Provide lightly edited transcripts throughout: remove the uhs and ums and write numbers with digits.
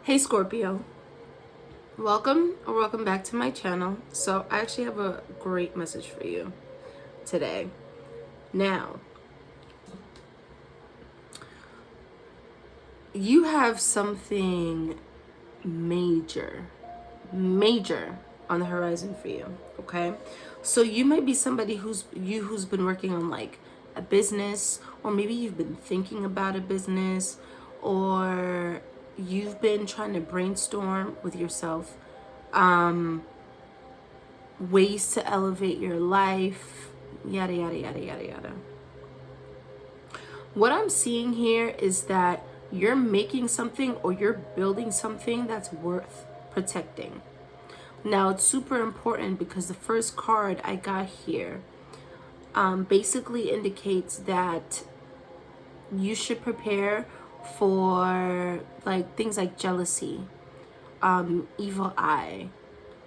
Hey Scorpio, welcome back to my channel. So I actually have a great message for you today. Now, you have something major on the horizon for you, okay? So you might be somebody who's been working on like a business, or maybe you've been thinking about a business, or you've been trying to brainstorm with yourself ways to elevate your life, yada yada yada yada yada. What I'm seeing here is that you're making something or you're building something that's worth protecting. Now it's super important because the first card I got here basically indicates that you should prepare for like things like jealousy, evil eye,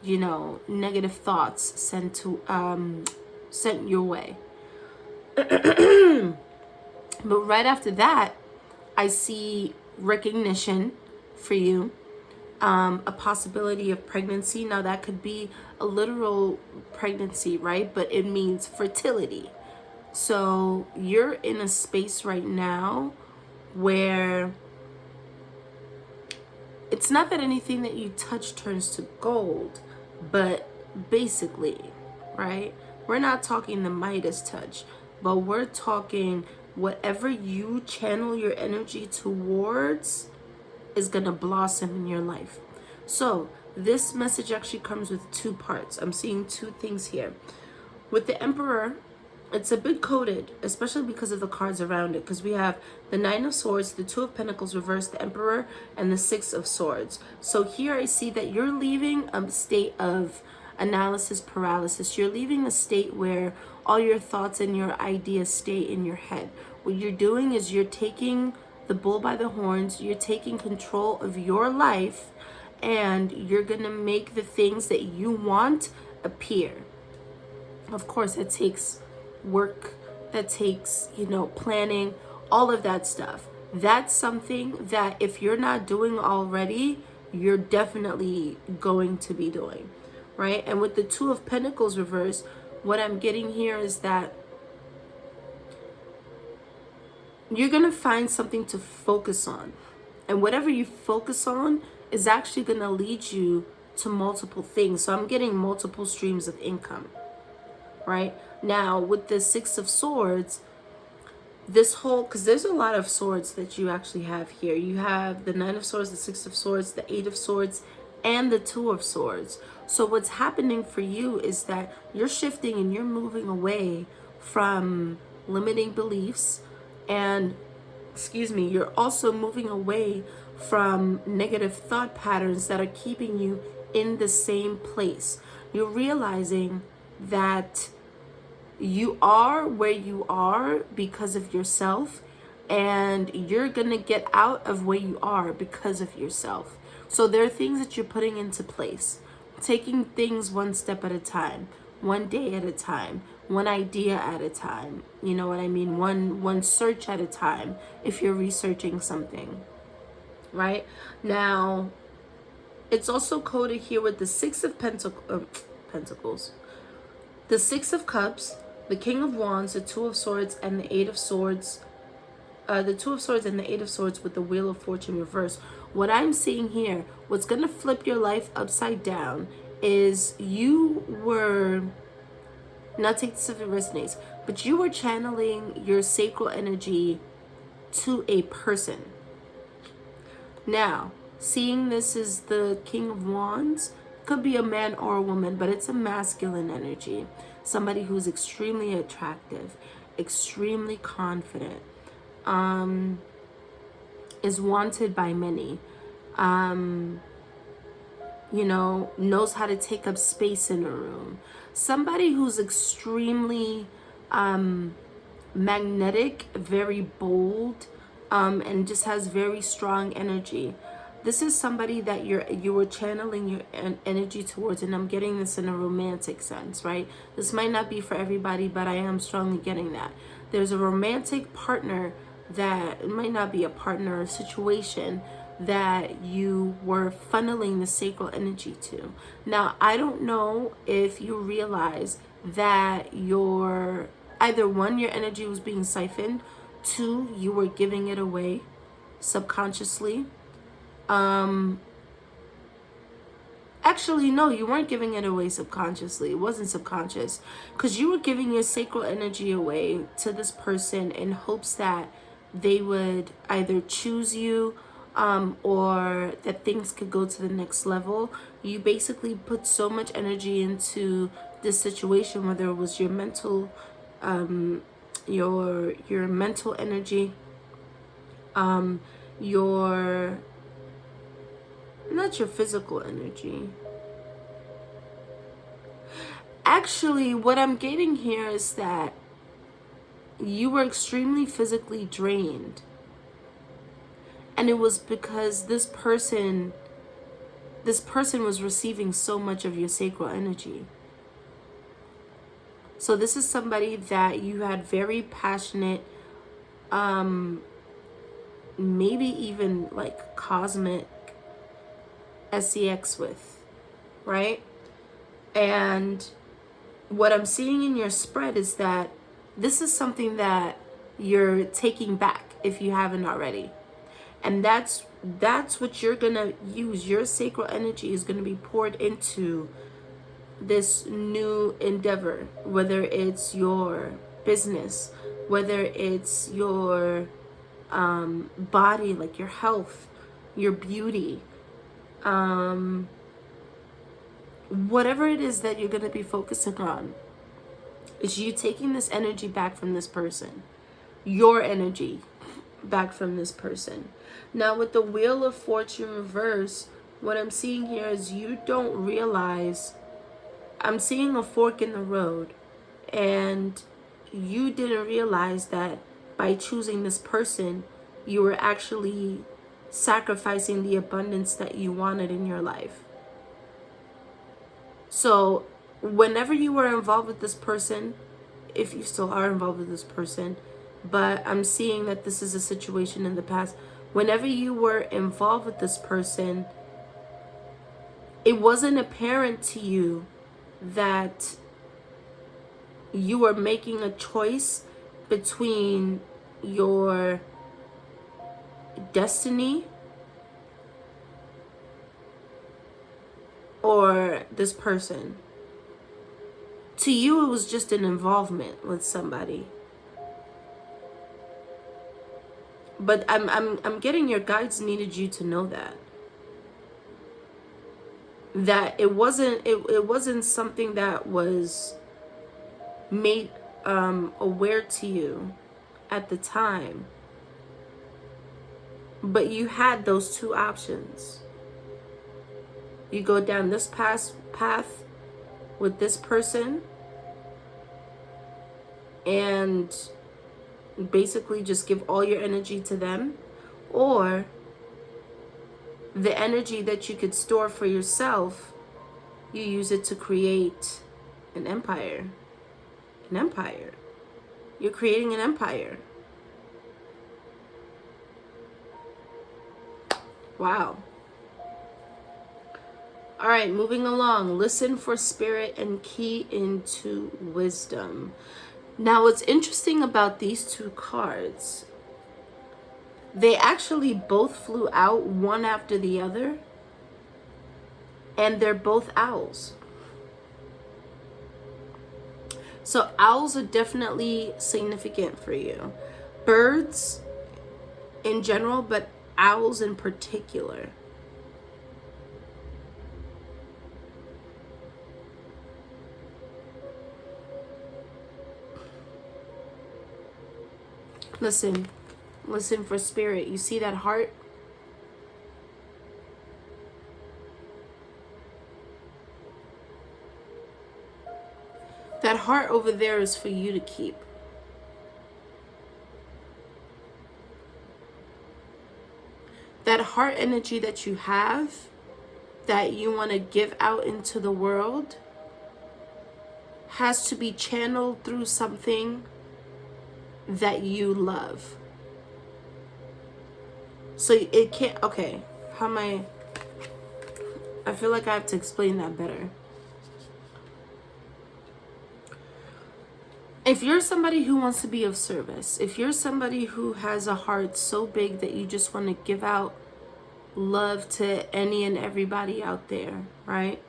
negative thoughts sent your way. But right after that, I see recognition for you, a possibility of pregnancy. Now that could be a literal pregnancy, right? But it means fertility. So you're in a space right now where it's not that anything that you touch turns to gold, but basically, right? We're not talking the Midas touch, but we're talking whatever you channel your energy towards is going to blossom in your life. So this message actually comes with two parts. I'm seeing two things here. With the Emperor, it's a bit coded, especially because of the cards around it, because we have the Nine of Swords, the Two of Pentacles reversed, the Emperor, and the Six of Swords. So here I see that you're leaving a state of analysis paralysis. You're leaving a state where all your thoughts and your ideas stay in your head. What you're doing is you're taking the bull by the horns, you're taking control of your life, and you're gonna make the things that you want appear. Of course, it takes work, that takes, planning, all of that stuff. That's something that if you're not doing already, you're definitely going to be doing, right? And with the Two of Pentacles reversed, what I'm getting here is that you're going to find something to focus on. And whatever you focus on is actually going to lead you to multiple things. So I'm getting multiple streams of income, right? Now, with the Six of Swords, because there's a lot of swords that you actually have here. You have the Nine of Swords, the Six of Swords, the Eight of Swords, and the Two of Swords. So what's happening for you is that you're shifting and you're moving away from limiting beliefs, and you're also moving away from negative thought patterns that are keeping you in the same place. You're realizing that you are where you are because of yourself, and you're gonna get out of where you are because of yourself. So there are things that you're putting into place, taking things one step at a time, one day at a time, one idea at a time. You know what I mean? One search at a time if you're researching something, right? Now, it's also coded here with the Six of Pentacles, the Six of Cups, the King of Wands, the Two of Swords, and the Eight of Swords. The Two of Swords and the Eight of Swords with the Wheel of Fortune reversed. What I'm seeing here, what's going to flip your life upside down is you were, not take this if it resonates, but you were channeling your sacral energy to a person. Now, seeing this is the King of Wands, could be a man or a woman, but it's a masculine energy. Somebody who's extremely attractive, extremely confident, is wanted by many, knows how to take up space in a room. Somebody who's extremely magnetic, very bold, and just has very strong energy. This is somebody that you were channeling your energy towards, and I'm getting this in a romantic sense, right? This might not be for everybody, but I am strongly getting that. There's a romantic partner that, it might not be a partner or a situation, that you were funneling the sacral energy to. Now, I don't know if you realize that either one, your energy was being siphoned, two, you were giving it away subconsciously. Actually, no, you weren't giving it away subconsciously. It wasn't subconscious, because you were giving your sacral energy away to this person in hopes that they would either choose you, or that things could go to the next level. You basically put so much energy into this situation, whether it was your mental, your mental energy, your not your physical energy. Actually, what I'm getting here is that you were extremely physically drained. And it was because this person was receiving so much of your sacral energy. So this is somebody that you had very passionate, maybe even like cosmic sex with, right? And what I'm seeing in your spread is that this is something that you're taking back if you haven't already. And that's what you're gonna use. Your sacral energy is gonna be poured into this new endeavor, whether it's your business, whether it's your body, like your health, your beauty, whatever it is that you're going to be focusing on, is you taking this energy back from this person, your energy back from this person. Now, with the Wheel of Fortune reverse, what I'm seeing here is you don't realize, I'm seeing a fork in the road, and you didn't realize that by choosing this person, you were actually sacrificing the abundance that you wanted in your life. So whenever you were involved with this person, if you still are involved with this person, but I'm seeing that this is a situation in the past, whenever you were involved with this person, it wasn't apparent to you that you were making a choice between your destiny or this person. To you, it was just an involvement with somebody. But I'm getting your guides needed you to know that it wasn't something that was made aware to you at the time. But you had those two options. You go down this path with this person and basically just give all your energy to them, or the energy that you could store for yourself, you use it to create an empire. An empire. You're creating an empire. Wow. All right, moving along. Listen for spirit and key into wisdom. Now, what's interesting about these two cards, they actually both flew out one after the other, and they're both owls. So owls are definitely significant for you. Birds in general, but owls in particular. Listen for spirit. You see that heart? That heart over there is for you to keep. That heart energy that you have, that you want to give out into the world, has to be channeled through something that you love. So it can't, okay, how am I feel like I have to explain that better. If you're somebody who wants to be of service, if you're somebody who has a heart so big that you just want to give out love to any and everybody out there, right?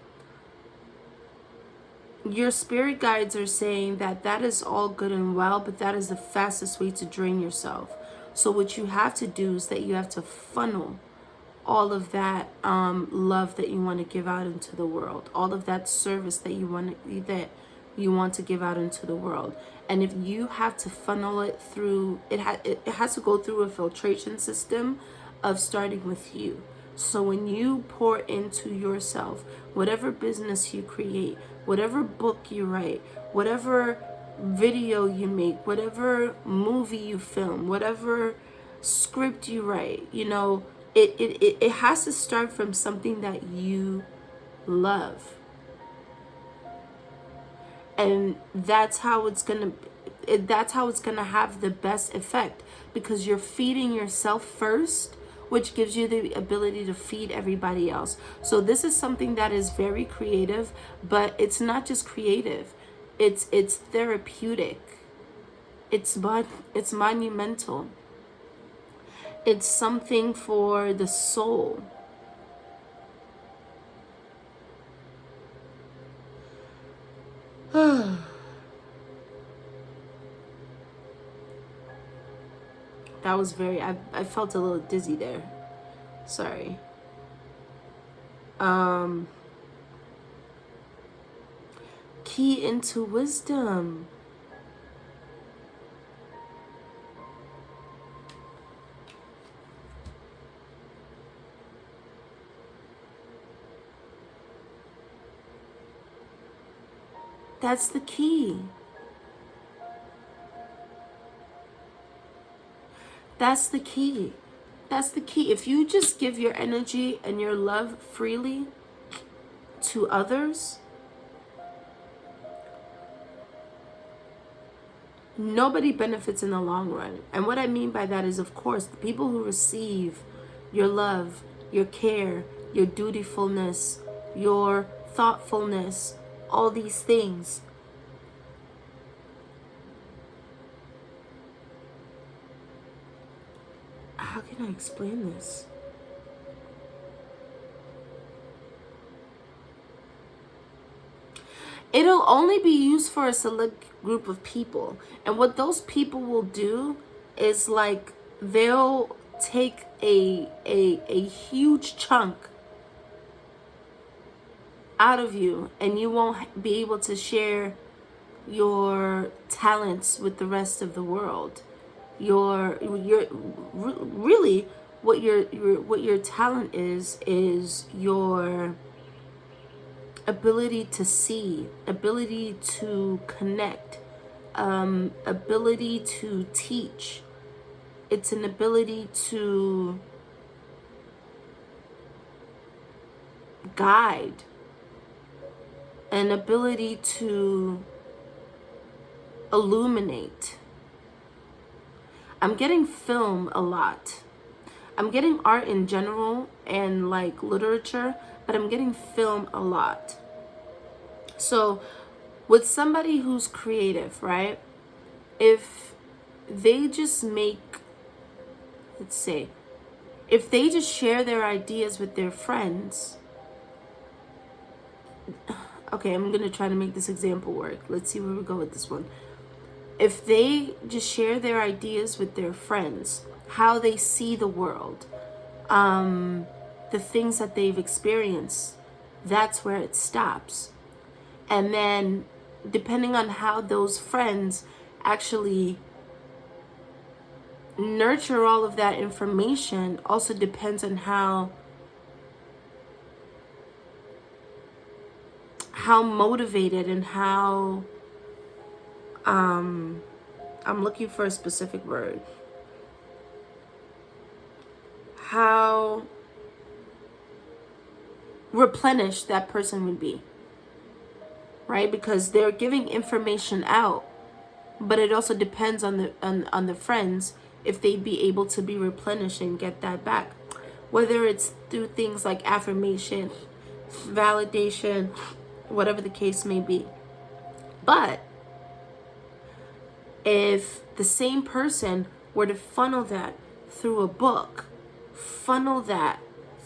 Your spirit guides are saying that that is all good and well, but that is the fastest way to drain yourself. So what you have to do is that you have to funnel all of that love that you want to give out into the world, all of that service that you want to give out into the world. And if you have to funnel it through, it has to go through a filtration system of starting with you. So when you pour into yourself, whatever business you create, whatever book you write, whatever video you make, whatever movie you film, whatever script you write, you know, it has to start from something that you love. And that's how it's gonna have the best effect, because you're feeding yourself first, which gives you the ability to feed everybody else. So this is something that is very creative, but it's not just creative, it's therapeutic, it's monumental, it's something for the soul. That was very, I felt a little dizzy there. Sorry. Key into wisdom. That's the key. That's the key. That's the key. If you just give your energy and your love freely to others, nobody benefits in the long run. And what I mean by that is, of course, the people who receive your love, your care, your dutifulness, your thoughtfulness, all these things. How can I explain this? It'll only be used for a select group of people. And what those people will do is, like, they'll take a huge chunk out of you, and you won't be able to share your talents with the rest of the world. Your really what your talent is your ability to see, ability to connect, ability to teach. It's an ability to guide, an ability to illuminate. I'm getting film a lot. I'm getting art in general and like literature, but I'm getting film a lot. So with somebody who's creative, right? If they just make, let's say, if they just share their ideas with their friends, okay, I'm going to try to make this example work. Let's see where we go with this one. If they just share their ideas with their friends, how they see the world, the things that they've experienced, that's where it stops. And then depending on how those friends actually nurture all of that information also depends on how motivated and how I'm looking for a specific word. How replenished that person would be, right? Because they're giving information out, but it also depends on the friends if they be able to be replenished and get that back. Whether it's through things like affirmation, validation, whatever the case may be. But if the same person were to funnel that through a book, funnel that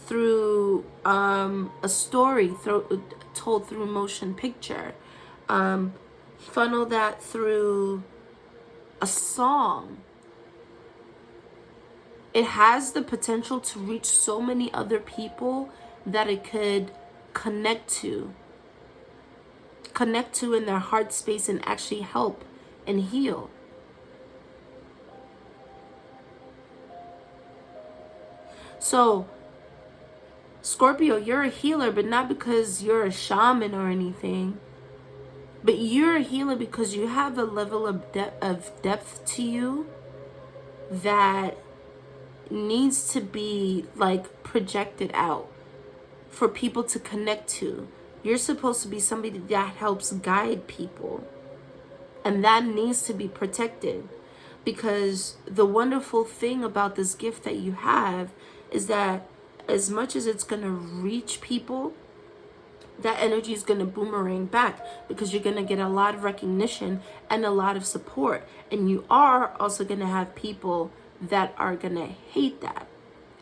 through a story told through motion picture, funnel that through a song, it has the potential to reach so many other people that it could connect to in their heart space and actually help and heal. So, Scorpio, you're a healer, but not because you're a shaman or anything. But you're a healer because you have a level of depth to you that needs to be like projected out for people to connect to. You're supposed to be somebody that helps guide people. And that needs to be protected, because the wonderful thing about this gift that you have is that as much as it's going to reach people, that energy is going to boomerang back, because you're going to get a lot of recognition and a lot of support. And you are also going to have people that are going to hate that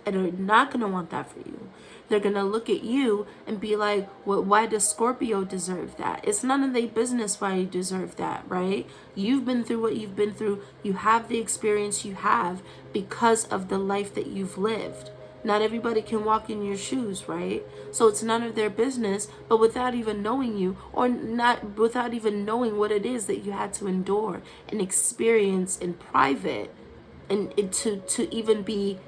and are not going to want that for you. They're going to look at you and be like, well, why does Scorpio deserve that? It's none of their business why you deserve that, right? You've been through what you've been through. You have the experience you have because of the life that you've lived. Not everybody can walk in your shoes, right? So it's none of their business, but without even knowing you, or not without even knowing what it is that you had to endure and experience in private, and to even be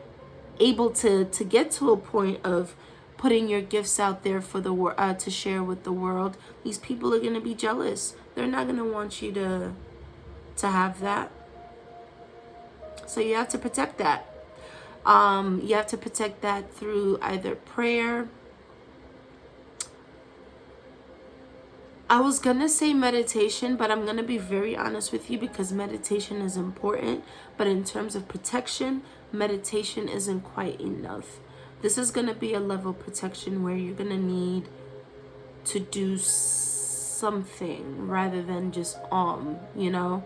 able to get to a point of putting your gifts out there for the world, to share with the world, these people are going to be jealous. They're not going to want you to have that. So you have to protect that. You have to protect that through either prayer. I was going to say meditation, but I'm going to be very honest with you, because meditation is important. But in terms of protection, meditation isn't quite enough. This is going to be a level of protection where you're going to need to do something rather than just you know.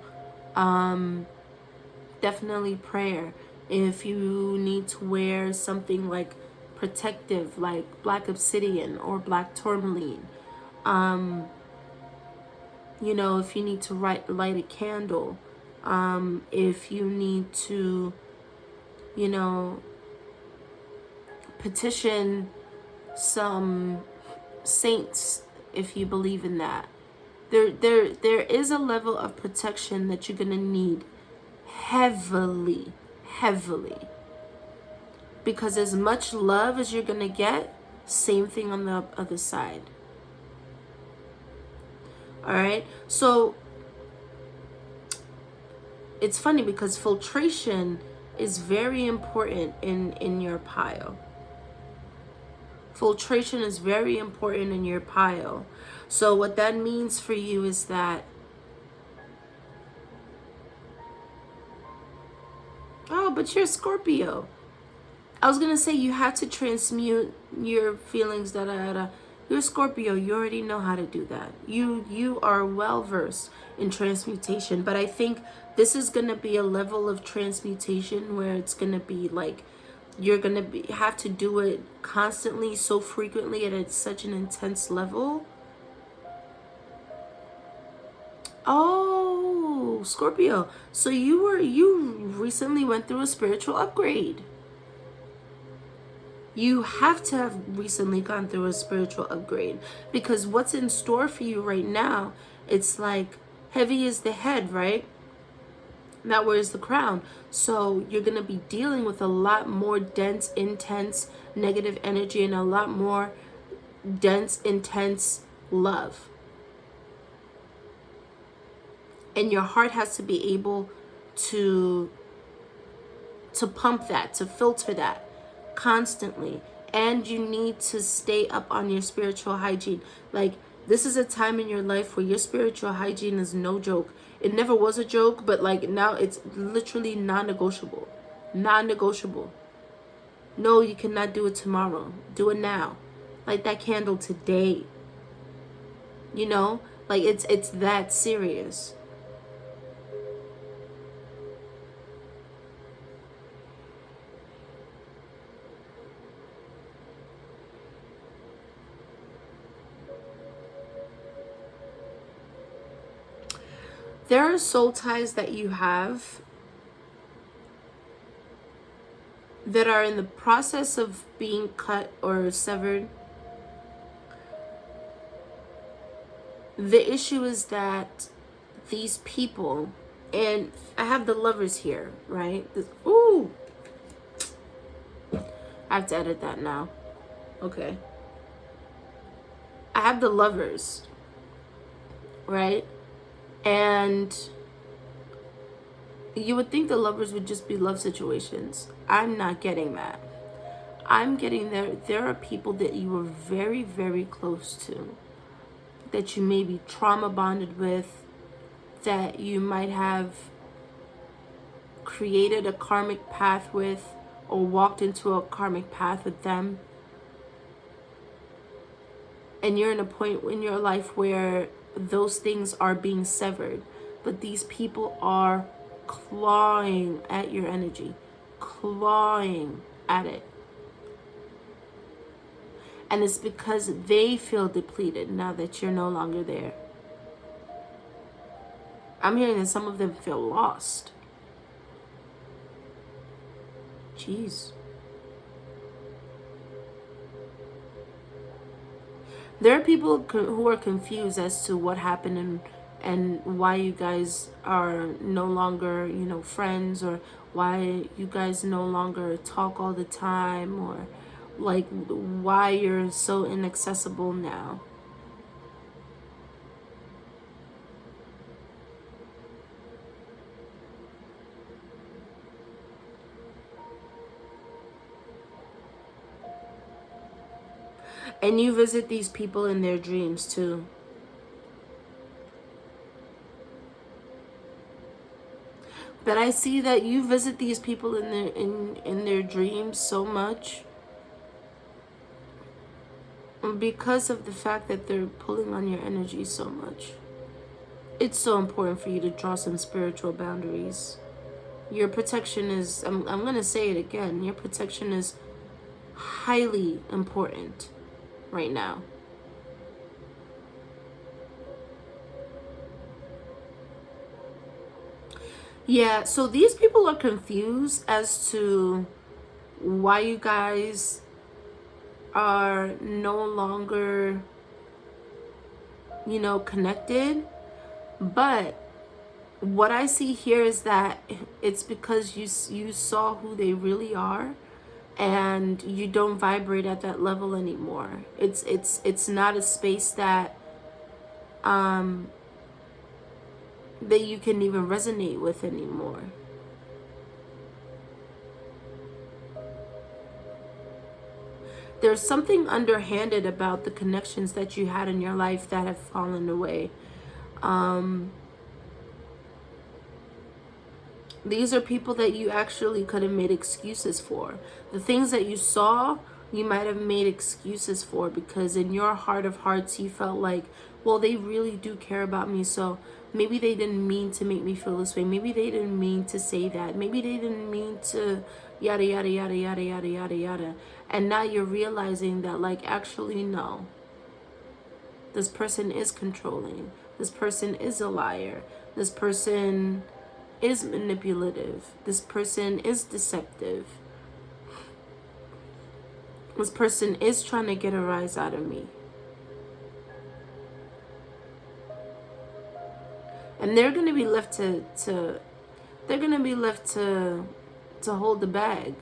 Definitely prayer. If you need to wear something like protective, like black obsidian or black tourmaline, you know, if you need to light a candle, if you need to, you know, petition some saints, if you believe in that. There is a level of protection that you're gonna need heavily, because as much love as you're gonna get, same thing on the other side. All right, so it's funny because filtration is very important in your pile. Filtration is very important in your pile. So what that means for you is that, oh, but you're Scorpio. I was going to say you have to transmute your feelings, You're Scorpio. You already know how to do that. You are well versed in transmutation. But I think this is going to be a level of transmutation where it's going to be like, you're going to have to do it constantly, so frequently, and at such an intense level. Oh, Scorpio. So you recently went through a spiritual upgrade. You have to have recently gone through a spiritual upgrade, because what's in store for you right now, it's like heavy is the head, right? That wears the crown. So you're going to be dealing with a lot more dense, intense, negative energy, and a lot more dense, intense love. And your heart has to be able to pump that, to filter that constantly. And you need to stay up on your spiritual hygiene. Like, this is a time in your life where your spiritual hygiene is no joke. It never was a joke, but like now it's literally non-negotiable. Non-negotiable. No, you cannot do it tomorrow. Do it now. Light that candle today. You know, like it's that serious. There are soul ties that you have that are in the process of being cut or severed. The issue is that these people, and I have the Lovers here, right? Ooh, I have to edit that now. Okay. I have the Lovers, right? And you would think the Lovers would just be love situations. I'm not getting that. I'm getting there are people that you were very, very close to, that you may be trauma bonded with, that you might have created a karmic path with, or walked into a karmic path with them. And you're in a point in your life where those things are being severed, but these people are clawing at your energy, clawing at it. And it's because they feel depleted now that you're no longer there. I'm hearing that some of them feel lost. Jeez. There are people who are confused as to what happened and why you guys are no longer, you know, friends, or why you guys no longer talk all the time, or like why you're so inaccessible now. And you visit these people in their dreams too. But I see that you visit these people in their dreams so much because of the fact that they're pulling on your energy so much. It's so important for you to draw some spiritual boundaries. Your protection is, I'm going to say it again, your protection is highly important right now. Yeah, so these people are confused as to why you guys are no longer, you know, connected. But what I see here is that it's because you saw who they really are, and you don't vibrate at that level anymore. It's not a space that that you can even resonate with anymore. There's something underhanded about the connections that you had in your life that have fallen away. These are people that you actually could have made excuses for. The things that you saw, you might have made excuses for, because in your heart of hearts, you felt like, well, they really do care about me, so maybe they didn't mean to make me feel this way. Maybe they didn't mean to say that. Maybe they didn't mean to yada, yada, yada, yada, yada, yada, yada. And now you're realizing that, like, actually, no. This person is controlling. This person is a liar. This person is manipulative. This person is deceptive. This person is trying to get a rise out of me. And they're going to be left to hold the bag.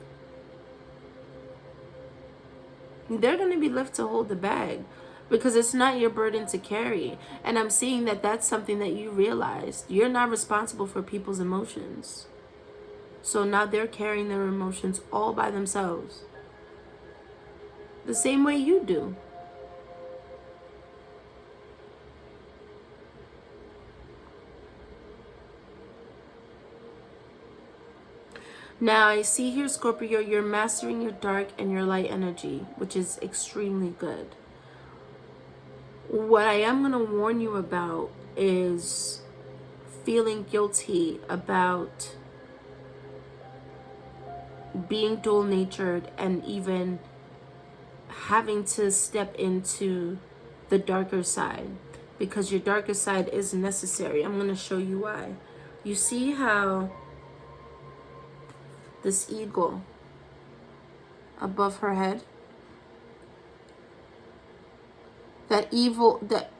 They're going to be left to hold the bag, because it's not your burden to carry. And I'm seeing that that's something that you realized. You're not responsible for people's emotions. So now they're carrying their emotions all by themselves, the same way you do. Now I see here, Scorpio, you're mastering your dark and your light energy, which is extremely good. What I am going to warn you about is feeling guilty about being dual natured and even having to step into the darker side, because your darker side is necessary. I'm going to show you why. You see how this eagle above her head, that evil, that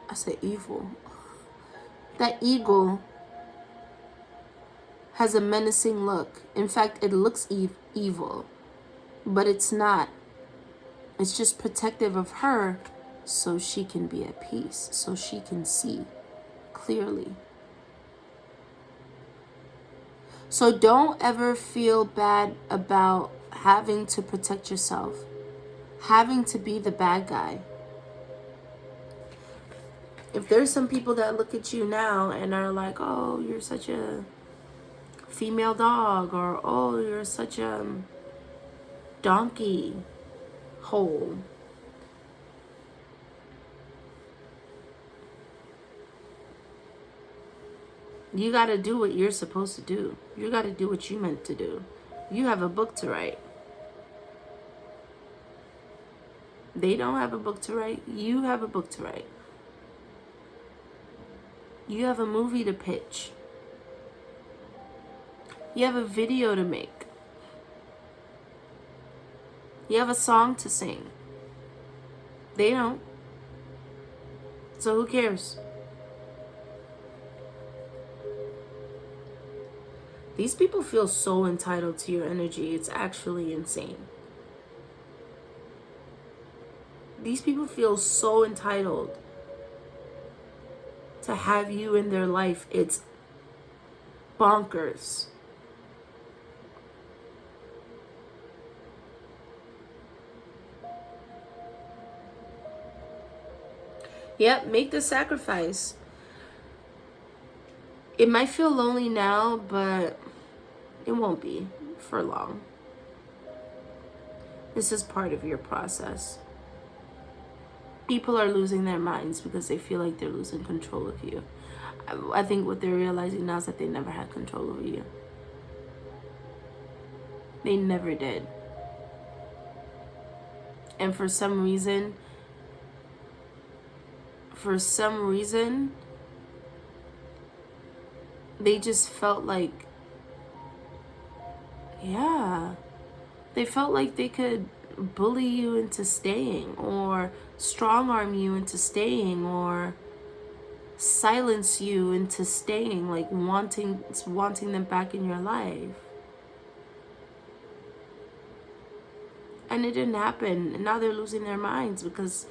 I say evil, that eagle has a menacing look. In fact, it looks evil, but it's not. It's just protective of her so she can be at peace, so she can see clearly. So don't ever feel bad about having to protect yourself, having to be the bad guy. If there's some people that look at you now and are like, oh, you're such a female dog, or oh, you're such a donkey hole, you got to do what you're supposed to do. You got to do what you meant to do. You have a book to write. They don't have a book to write. You have a book to write. You have a movie to pitch. You have a video to make. You have a song to sing. They don't. So who cares? These people feel so entitled to your energy. It's actually insane. These people feel so entitled to have you in their life. It's bonkers. Yep, make the sacrifice. It might feel lonely now, but it won't be for long. This is part of your process. People are losing their minds because they feel like they're losing control of you. I think what they're realizing now is that they never had control over you. They never did. And for some reason, they just felt like, yeah, they felt like they could bully you into staying, or strong arm you into staying, or silence you into staying, like wanting them back in your life. And it didn't happen. And now they're losing their minds because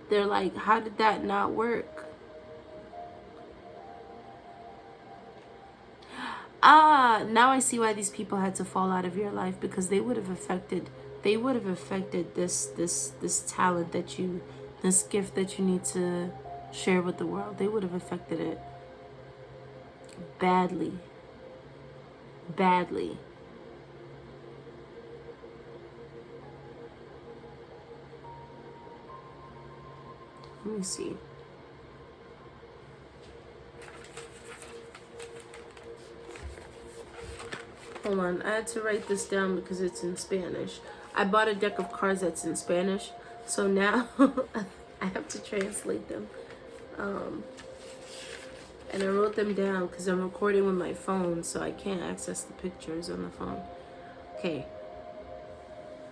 they're like, how did that not work? Now I see why these people had to fall out of your life, because they would have affected this talent that you, this gift that you need to share with the world. They would have affected it badly. Badly. Let me see. Hold on, I had to write this down because it's in Spanish. I bought a deck of cards that's in Spanish, so now I have to translate them. And I wrote them down because I'm recording with my phone, so I can't access the pictures on the phone. Okay.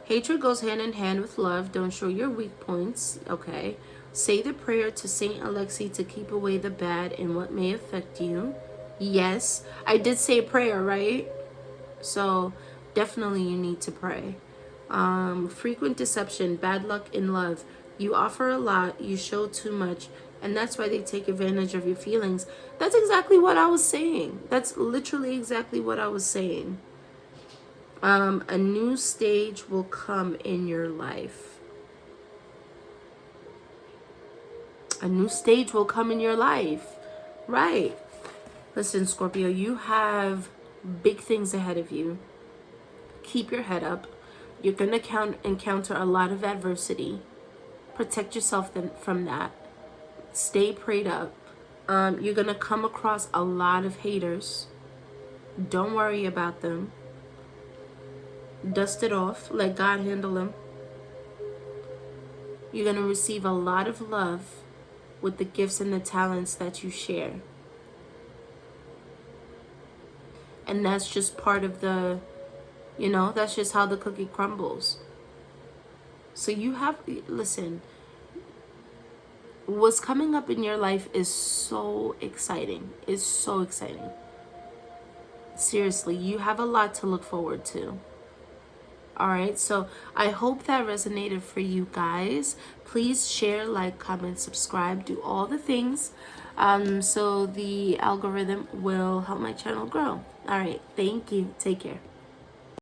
Hatred goes hand in hand with love. Don't show your weak points. Okay. Say the prayer to Saint Alexei to keep away the bad and what may affect you. Yes, I did say prayer, right? So definitely you need to pray. Frequent deception, bad luck in love. You offer a lot, you show too much, and that's why they take advantage of your feelings. That's exactly what I was saying. That's literally exactly what I was saying. A new stage will come in your life. A new stage will come in your life. Right. Listen, Scorpio, you have big things ahead of you. keep your head up. You're going to encounter a lot of adversity. Protect yourself from that. Stay prayed up. You're going to come across a lot of haters. Don't worry about them. Dust it off. Let God handle them. You're going to receive a lot of love with the gifts and the talents that you share. And that's just part of the, that's just how the cookie crumbles. So you have, listen, what's coming up in your life is so exciting. It's so exciting. Seriously, you have a lot to look forward to. All right, so I hope that resonated for you guys. Please share, like, comment, subscribe, do all the things so the algorithm will help my channel grow. All right, thank you. Take care.